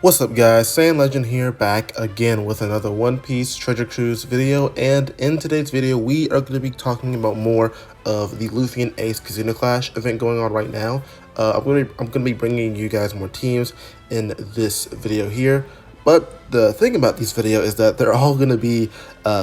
What's up guys, Saiyan Legend here, back again with another One Piece Treasure Cruise video, and in today's video we are going to be talking about more of the Luffy and Ace KIZUNA Clash event going on right now. I'm going to be bringing you guys more teams in this video here, but the thing about this video is that they're all going to be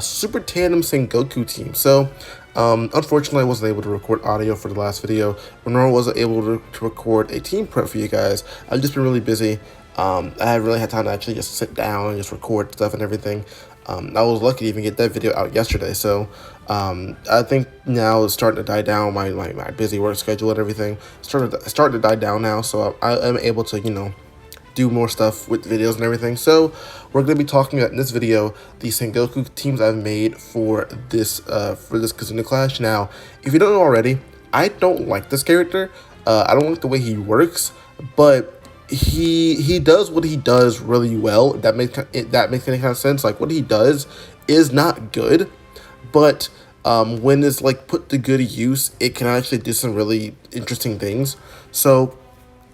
Super Tandem Sengoku teams. So unfortunately, I wasn't able to record audio for the last video, nor was I able to record a team prep for you guys. I've just been really busy. I haven't really had time to actually just sit down and just record stuff and everything. I was lucky to even get that video out yesterday, so I think now it's starting to die down. My busy work schedule and everything starting to die down now, so I am able to do more stuff with videos and everything. So we're going to be talking about in this video the Sengoku teams I've made for this KIZUNA Clash. Now, if you don't know already, I don't like this character. I don't like the way he works, but he does what he does really well. That makes any kind of sense. Like, what he does is not good, but when it's like put to good use, it can actually do some really interesting things. So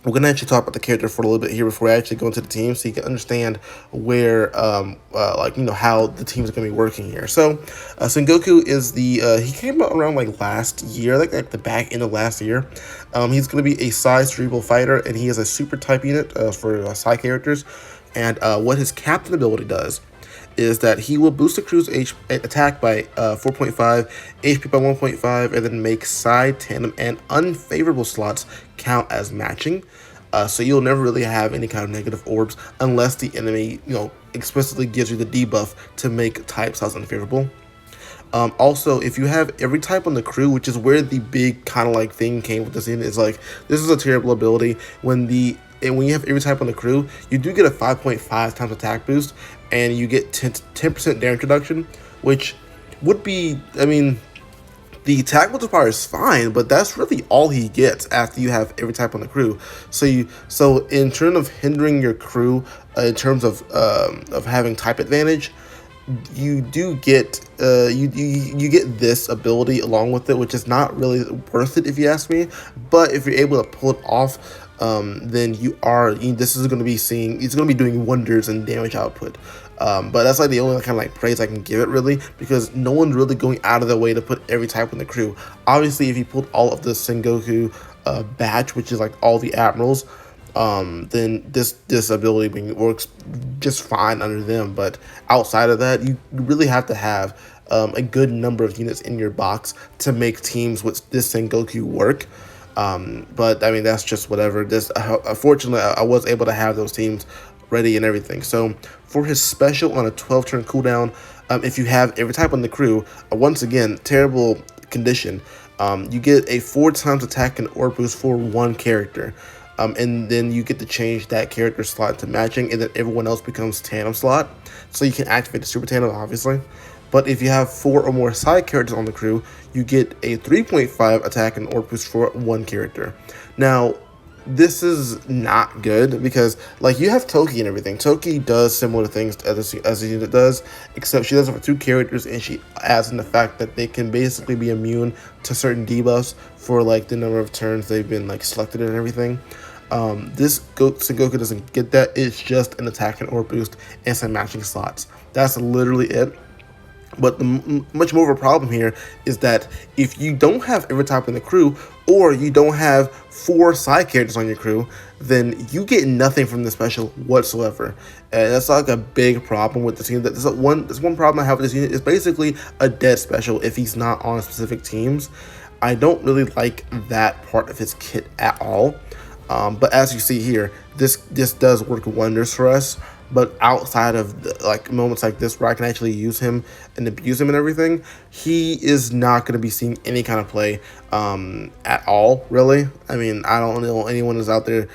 we're going to actually talk about the character for a little bit here before we actually go into the team, so you can understand where, how the team is going to be working here. So, Sengoku is he came out around like last year, like the back end of last year. He's going to be a Psi cerebral fighter, and he is a super type unit for Psi characters. And what his captain ability does is that he will boost the crew's attack by 4.5, HP by 1.5, and then make side, tandem, and unfavorable slots count as matching. So you'll never really have any kind of negative orbs unless the enemy, explicitly gives you the debuff to make type slots unfavorable. Also, if you have every type on the crew, which is where the big kind of like thing came with this unit, is like, this is a terrible ability. When you have every type on the crew, you do get a 5.5 times attack boost, and you get 10% damage reduction, which would be, the attack multiplier is fine, but that's really all he gets after you have every type on the crew. So in terms of hindering your crew, in terms of having type advantage, you do get you get this ability along with it, which is not really worth it if you ask me. But if you're able to pull it off, then this is going to be it's going to be doing wonders in damage output. But that's like the only kind of like praise I can give it, really, because no one's really going out of their way to put every type on the crew. Obviously, if you pulled all of the Sengoku batch, which is like all the admirals, then this ability works just fine under them. But outside of that, you really have to have a good number of units in your box to make teams with this Sengoku work. But that's just whatever. Unfortunately, I was able to have those teams ready and everything. So for his special on a 12-turn cooldown, if you have every type on the crew, once again, terrible condition, you get a 4 times attack and orb boost for one character. And then you get to change that character slot to matching, and then everyone else becomes tandem slot. So you can activate the super tandem, obviously. But if you have 4 or more side characters on the crew, you get a 3.5 attack and orb boost for one character. Now, this is not good because, like, you have Toki and everything. Toki does similar things as the unit does, except she does it for 2 characters, and she adds in the fact that they can basically be immune to certain debuffs for like the number of turns they've been like selected and everything. This Sengoku doesn't get that. It's just an attack and orb boost and some matching slots. That's literally it. But the much more of a problem here is that if you don't have every type in the crew, or you don't have 4 side characters on your crew, then you get nothing from the special whatsoever. And that's like a big problem with the team. This one problem I have with this unit is basically a dead special if he's not on specific teams. I don't really like that part of his kit at all. But as you see here, this does work wonders for us. But outside of moments like this where I can actually use him and abuse him and everything, he is not going to be seeing any kind of play at all, really. I don't know anyone who's out there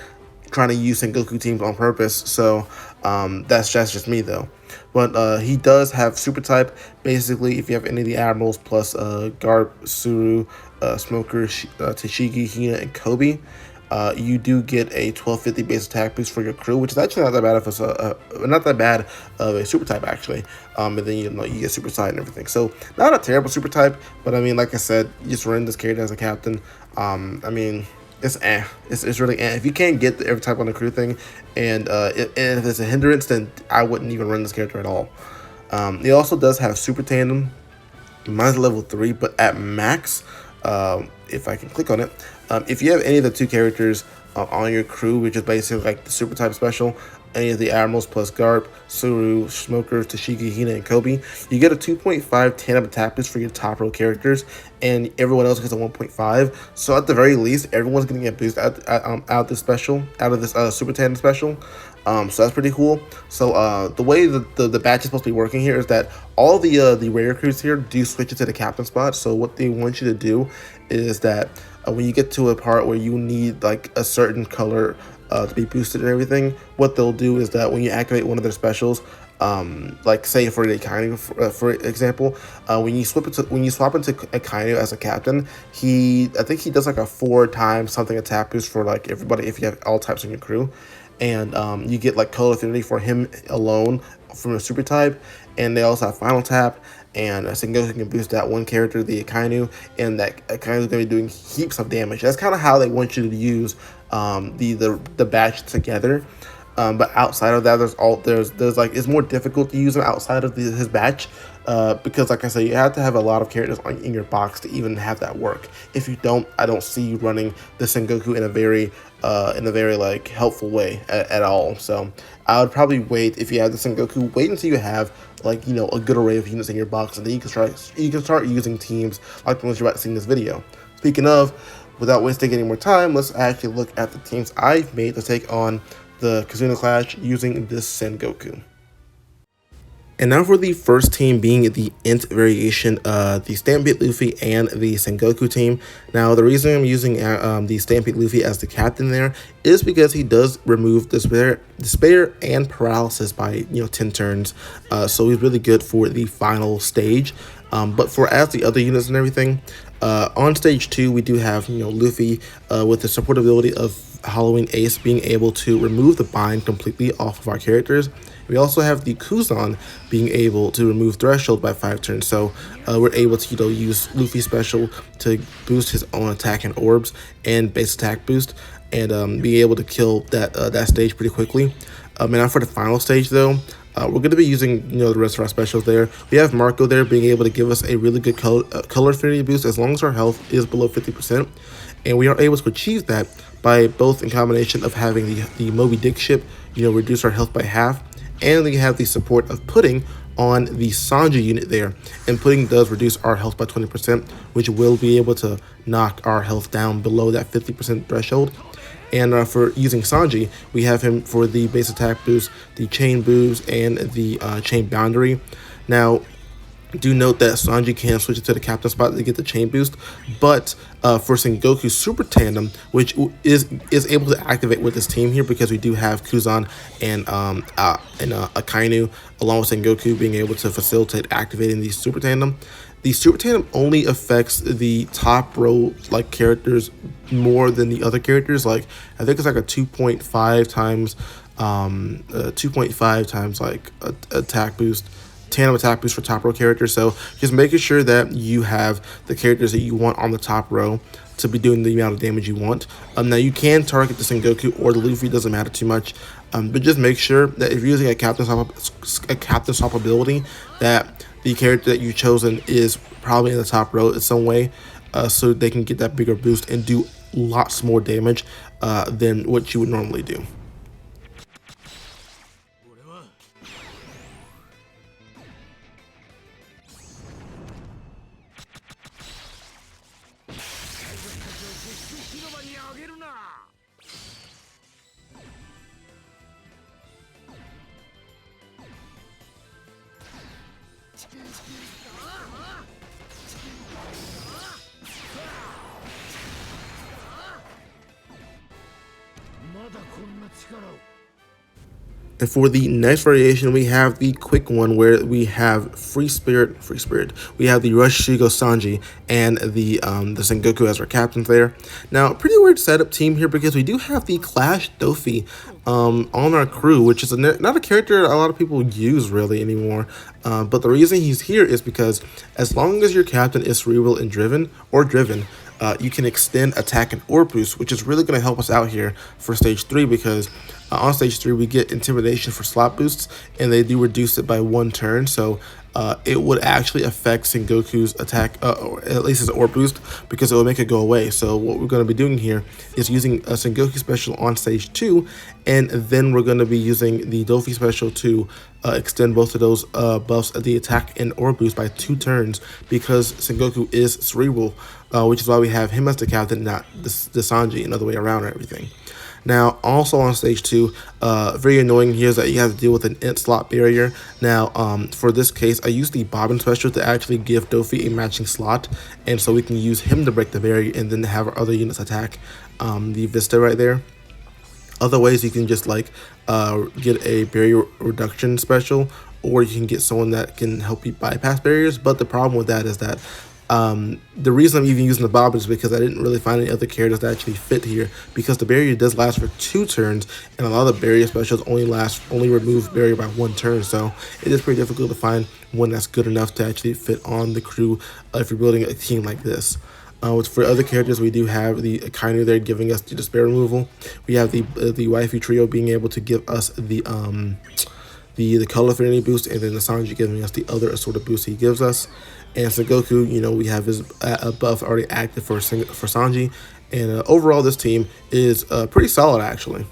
trying to use Sengoku teams on purpose, so that's just me, though. But he does have super type. Basically, if you have any of the admirals plus Garp, Suru, Smoker, Tashigi, Hina, and Kobe, you do get a 1250 base attack boost for your crew, which is actually not that bad of a super type, actually. And then you get super side and everything. So not a terrible super type, but like I said, you just run this character as a captain. It's really If you can't get every type on the crew thing, and if it's a hindrance, then I wouldn't even run this character at all. He also does have super tandem. Mine's level 3, but at max, if I can click on it, if you have any of the 2 characters on your crew, which is basically like the super type special, any of the admirals plus Garp, Suru, Smoker, Tashigi, Hina, and Kobe, you get a 2.5 tandem attack boost for your top row characters, and everyone else gets a 1.5. So at the very least, everyone's getting a boost out of this special, out of this super tandem special. So that's pretty cool. So the way the batch is supposed to be working here is that all the rare crews here do switch it to the captain spot. So what they want you to do is that when you get to a part where you need like a certain color to be boosted and everything, what they'll do is that when you activate one of their specials, like say for the Akainu, for example, when you swap into Akainu as a captain, I think he does like a 4 times something attack boost for like everybody if you have all types in your crew, and you get like color affinity for him alone from a super type, and they also have final tap. And Sengoku can boost that one character, the Akainu, and that Akainu is going to be doing heaps of damage. That's kind of how they want you to use the batch together. But outside of that, there's like it's more difficult to use them outside of his batch, because like I said, you have to have a lot of characters in your box to even have that work. If you don't, I don't see you running the Sengoku in a very like helpful way at all. So I would probably wait, if you have the Sengoku, wait until you have like, you know, a good array of units in your box, and then you can start using teams like the ones you're about to see in this video. Speaking of, without wasting any more time, let's actually look at the teams I've made to take on the KIZUNA Clash using this Sengoku. And now for the first team, being the INT Variation, the Stampede Luffy and the Sengoku team. Now, the reason I'm using the Stampede Luffy as the captain there is because he does remove despair and paralysis by 10 turns. So he's really good for the final stage. But for as the other units and everything, on stage 2, we do have Luffy with the support ability of Halloween Ace being able to remove the bind completely off of our characters. We also have the Kuzan being able to remove Threshold by 5 turns, so we're able to use Luffy special to boost his own attack and orbs and base attack boost, and be able to kill that stage pretty quickly. And now for the final stage though, we're going to be using the rest of our specials there. We have Marco there being able to give us a really good color affinity boost as long as our health is below 50%, and we are able to achieve that by both in combination of having the Moby Dick ship reduce our health by half, and we have the support of Pudding on the Sanji unit there, and Pudding does reduce our health by 20%, which will be able to knock our health down below that 50% threshold. And for using Sanji, we have him for the base attack boost, the chain boost, and the chain boundary. Now, do note that Sanji can switch it to the captain spot to get the chain boost, but for Sengoku Super Tandem, which is able to activate with this team here, because we do have Kuzan and Akainu along with Sengoku being able to facilitate activating the Super Tandem. The Super Tandem only affects the top row like characters more than the other characters. Like I think it's like a 2.5 times like attack boost. Tandem attack boost for top row characters. So just making sure that you have the characters that you want on the top row to be doing the amount of damage you want. Now you can target the Sengoku or the Luffy, doesn't matter too much, but just make sure that if you're using a captain swap ability, that the character that you've chosen is probably in the top row in some way, so they can get that bigger boost and do lots more damage than what you would normally do. And for the next variation, we have the quick one where we have Free Spirit. We have the Rush Shigo Sanji and the Sengoku as our captains there. Now, pretty weird setup team here because we do have the Clash Dofi on our crew, which is not a character a lot of people use really anymore. But the reason he's here is because as long as your captain is cerebral and driven, you can extend attack and orb boost, which is really going to help us out here for stage 3 because on stage 3 we get intimidation for slot boosts, and they do reduce it by 1 turn. So it would actually affect Sengoku's attack, or at least his orb boost, because it will make it go away. So what we're going to be doing here is using a Sengoku special on stage 2, and then we're going to be using the Luffy special to extend both of those buffs at the attack and orb boost by 2 turns, because Sengoku is cerebral, which is why we have him as the captain, not the Sanji, and other way around and everything. Now, also on stage 2, very annoying here is that you have to deal with an INT slot barrier. Now, for this case, I used the Bobbin special to actually give Luffy a matching slot, and so we can use him to break the barrier and then have our other units attack the Vista right there. Other ways, you can just like get a barrier reduction special, or you can get someone that can help you bypass barriers. But the problem with that is that the reason I'm even using the Bobbin is because I didn't really find any other characters that actually fit here, because the barrier does last for 2 turns, and a lot of the barrier specials only remove barrier by 1 turn. So it is pretty difficult to find one that's good enough to actually fit on the crew if you're building a team like this. For other characters, we do have the Akainu there giving us the despair removal. We have the waifu trio being able to give us the color affinity boost, and then the Sanji giving us the other assorted boost he gives us. And Sengoku, you know, we have his buff already active for Sanji, and overall this team is pretty solid actually.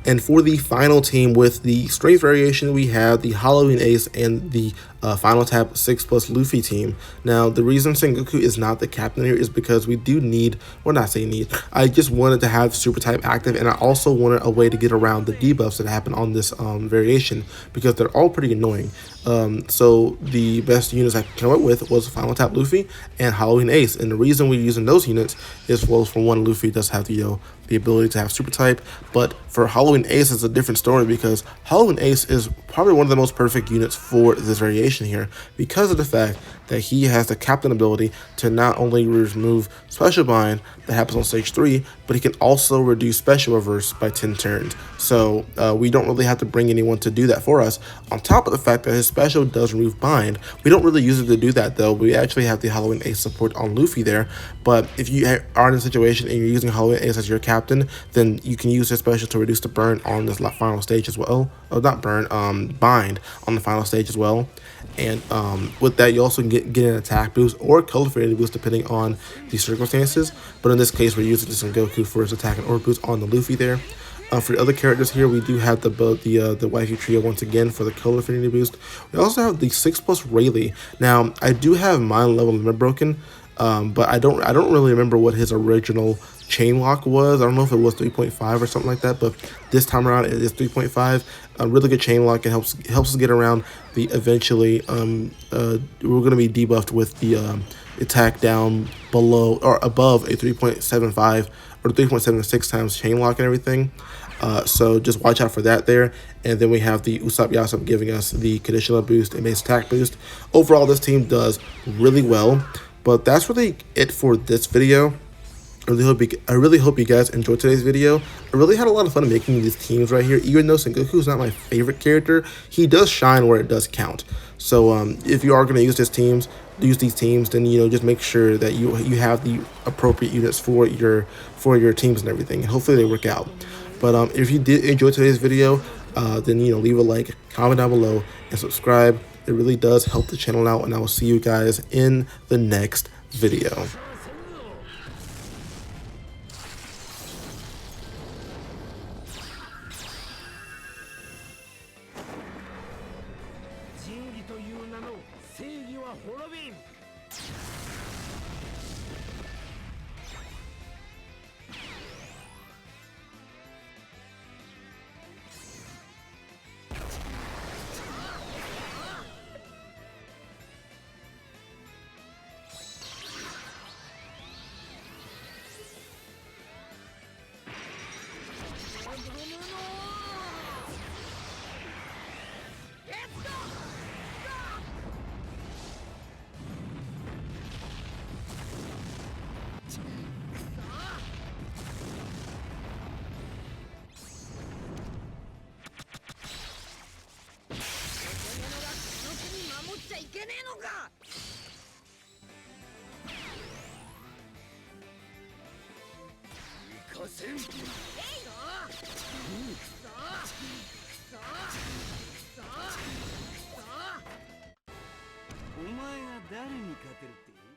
And for the final team with the strength variation, we have the Halloween Ace and the Final Tap 6+ Luffy team. Now, the reason Sengoku is not the captain here is because we do need, well, not say need, I just wanted to have Super Type active, and I also wanted a way to get around the debuffs that happen on this variation, because they're all pretty annoying. So the best units I came up with was Final Tap Luffy and Halloween Ace, and the reason we're using those units is, well, for one, Luffy does have the ability to have Super Type, but for Halloween Ace, it's a different story, because Halloween Ace is probably one of the most perfect units for this variation here, because of the fact that he has the captain ability to not only remove special bind that happens on stage 3, but he can also reduce special reverse by 10 turns. So we don't really have to bring anyone to do that for us, on top of the fact that his special does remove bind. We don't really use it to do that though. We actually have the Halloween Ace support on Luffy there, but if you are in a situation and you're using Halloween Ace as your captain, then you can use his special to reduce the burn on this final stage as well. Oh, not burn, bind on the final stage as well. And with that, you also get an attack boost or color affinity boost depending on the circumstances. But in this case, we're using the Sengoku for his attack and orb boost on the Luffy there. For the other characters here, we do have the waifu trio once again for the color affinity boost. We also have the 6+ Rayleigh. Now, I do have mind level limit broken, but I don't really remember what his original chain lock was. I don't know if it was 3.5 or something like that, but this time around it is 3.5. A really good chain lock. It helps us get around the eventually. We're going to be debuffed with the attack down below or above a 3.75 or 3.76 times chain lock and everything. So just watch out for that there. And then we have the Usopp Yasop giving us the conditional boost and base attack boost. Overall, this team does really well. But that's really it for this video. I really hope you guys enjoyed today's video. I really had a lot of fun making these teams right here. Even though Sengoku is not my favorite character, he does shine where it does count. So if you are going to use these teams, then just make sure that you have the appropriate units for your teams and everything. And hopefully they work out. But if you did enjoy today's video, then leave a like, comment down below, and subscribe. It really does help the channel out, and I will see you guys in the next video. という名の正義は滅びん。守っちゃいけねえのか。行かせん。えい。くそ。くそ。くそ。くそ。くそ。お前が誰に勝てるって？